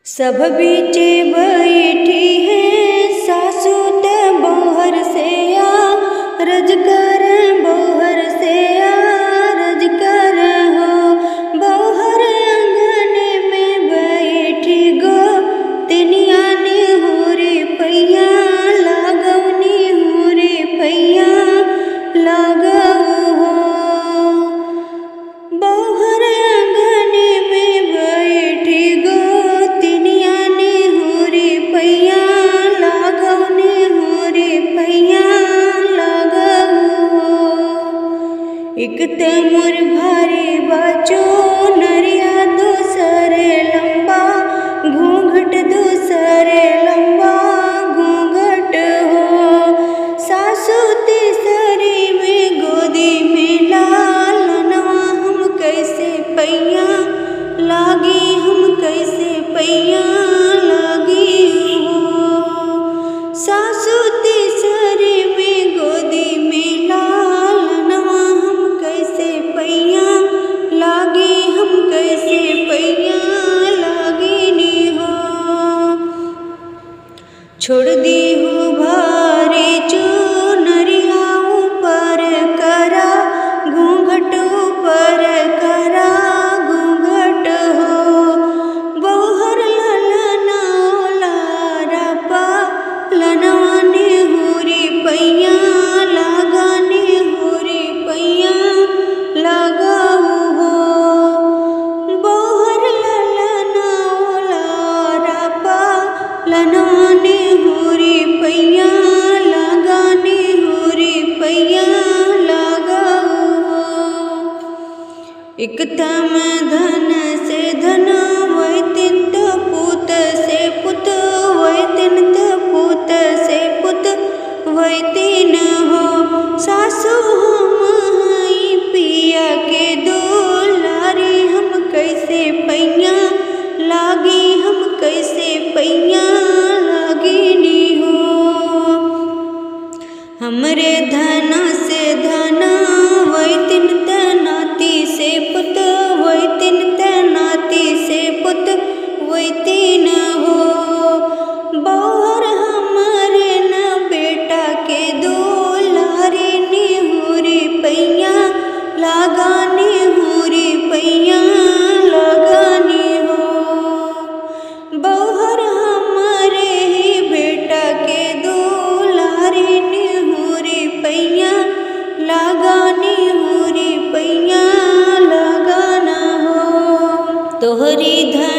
सब बीचे बैठी है सासू त बौहर से आ रज कर बौहर से आ रज कर हो बौहर आंगन में बैठी गो तिनिया ने होरी पैया लागवनी होरी पैया लागव हो बौहर आंगन में बैठी गो तिनिया ने होरी पैया लागवनी होरी पैया लागव हो एक त मोर भारी बाचो नरिया दूसरे लंबा घूंघट दूसरे लंबा घूंघट हो सासू तीसरी में गोदी में लाल नवा हम कैसे पैया लागी हम कैसे पैया लागी हो सासू तीसरी में गोदी में लाल नवा हम कैसे पैया लागी हम कैसे पैया लागी नी हो छोड़ दी हो भारी चुनरिया ऊपर करा घूंघट ऊपर करा घूंघट हो बौहर ललना लारा पा लनवाने होरी पैया लगाने होरी पैया लगाओ हो बौहर ललना लारा पा लनवाने होरी पैया लगाने होरी पैया लगाओ हो एक तम धन से धन वैतिन त पुत से पुत वैतिन त पुत से पुत वैतिन हो सासू हम हई पिया के दुलारी हम कैसे पैया लागी हम कैसे पैया लागी नी हो हमरे धना से धना वैतिन त नाती से पुत वैतिन त नाती से पुत वैतिन हो बौहर हमरे न बेटा के दुलारी नी होरी पैया लगानी होरी पैया लगानी हो बौहर हमरे ही बेटा के दुलारी नी होरी पैया लगानी होरी पैया लगाना हो तोहरी धन